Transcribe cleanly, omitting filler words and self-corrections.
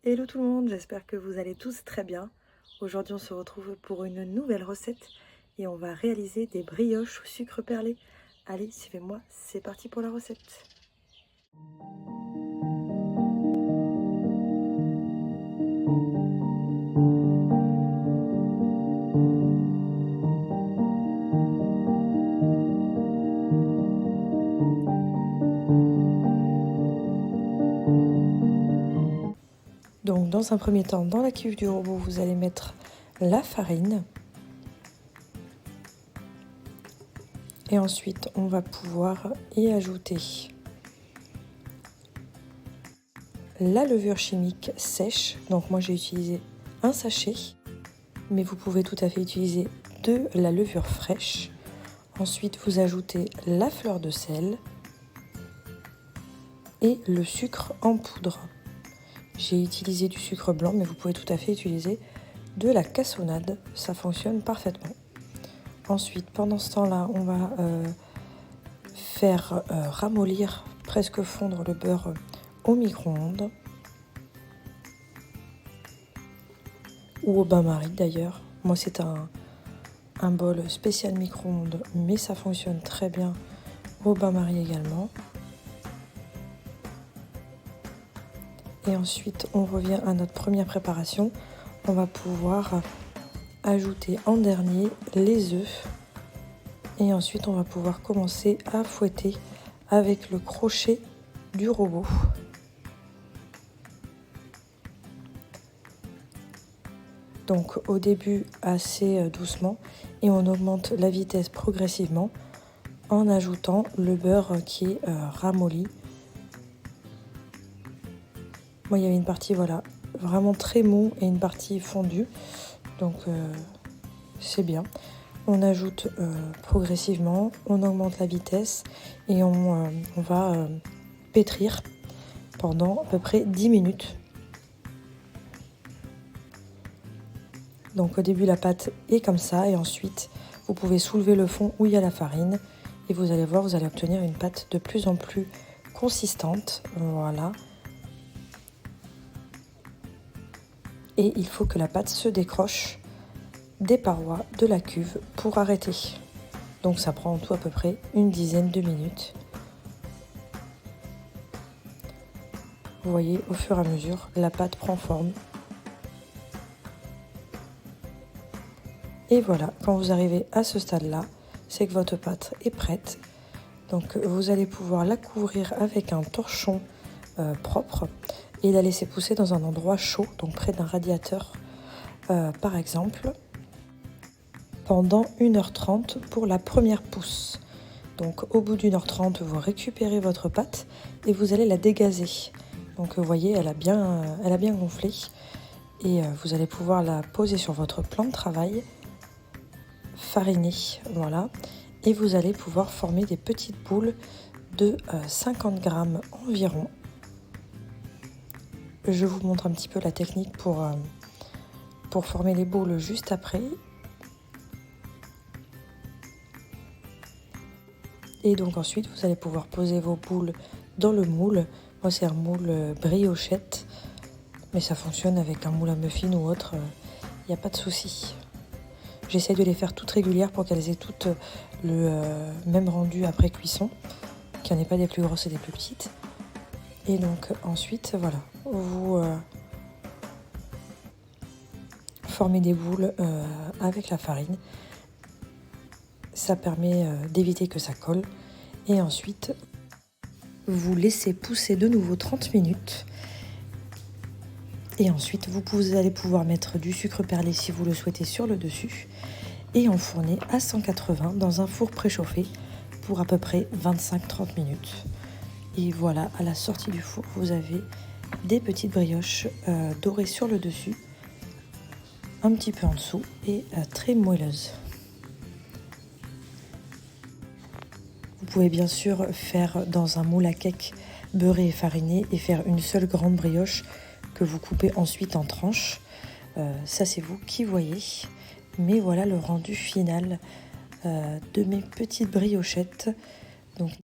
Hello tout le monde, j'espère que vous allez tous très bien. Aujourd'hui on se retrouve pour une nouvelle recette et on va réaliser des brioches au sucre perlé. Allez, suivez-moi, c'est parti pour la recette. Donc dans un premier temps, dans la cuve du robot, vous allez mettre la farine. Et ensuite, on va pouvoir y ajouter la levure chimique sèche. Donc moi j'ai utilisé un sachet, mais vous pouvez tout à fait utiliser de la levure fraîche. Ensuite, vous ajoutez la fleur de sel et le sucre en poudre. J'ai utilisé du sucre blanc, mais vous pouvez tout à fait utiliser de la cassonade, ça fonctionne parfaitement. Ensuite, pendant ce temps-là, on va faire ramollir, presque fondre le beurre au micro-ondes ou au bain-marie d'ailleurs. Moi, c'est un bol spécial micro-ondes, mais ça fonctionne très bien au bain-marie également. Et ensuite, on revient à notre première préparation. On va pouvoir ajouter en dernier les œufs. Et ensuite, on va pouvoir commencer à fouetter avec le crochet du robot. Donc au début assez doucement et on augmente la vitesse progressivement en ajoutant le beurre qui est ramolli. Moi, il y avait une partie vraiment très mou et une partie fondue. Donc c'est bien. On ajoute progressivement, on augmente la vitesse et on va pétrir pendant à peu près 10 minutes. Donc au début la pâte est comme ça et ensuite vous pouvez soulever le fond où il y a la farine et vous allez voir, vous allez obtenir une pâte de plus en plus consistante. Voilà. Et il faut que la pâte se décroche des parois de la cuve pour arrêter. Donc ça prend en tout à peu près une dizaine de minutes. Vous voyez, au fur et à mesure, la pâte prend forme. Et voilà, quand vous arrivez à ce stade-là, c'est que votre pâte est prête. Donc vous allez pouvoir la couvrir avec un torchon propre et la laisser pousser dans un endroit chaud, donc près d'un radiateur par exemple, pendant 1h30 pour la première pousse. Donc au bout d'1h30, vous récupérez votre pâte et vous allez la dégazer. Donc vous voyez, elle a bien gonflé et vous allez pouvoir la poser sur votre plan de travail, fariner, voilà. Et vous allez pouvoir former des petites boules de 50 grammes environ. Je vous montre un petit peu la technique pour former les boules juste après. Et donc ensuite, vous allez pouvoir poser vos boules dans le moule. Moi, c'est un moule briochette, mais ça fonctionne avec un moule à muffins ou autre, il n'y a pas de souci. J'essaie de les faire toutes régulières pour qu'elles aient toutes le même rendu après cuisson, qu'il n'y en ait pas des plus grosses et des plus petites. Et donc ensuite, voilà, vous formez des boules avec la farine. Ça permet d'éviter que ça colle. Et ensuite, vous laissez pousser de nouveau 30 minutes. Et ensuite, vous allez pouvoir mettre du sucre perlé si vous le souhaitez sur le dessus. Et enfourner à 180 dans un four préchauffé pour à peu près 25-30 minutes. Et voilà, à la sortie du four, vous avez des petites brioches dorées sur le dessus, un petit peu en dessous et très moelleuses. Vous pouvez bien sûr faire dans un moule à cake beurré et fariné et faire une seule grande brioche que vous coupez ensuite en tranches. Ça c'est vous qui voyez. Mais voilà le rendu final de mes petites briochettes. Donc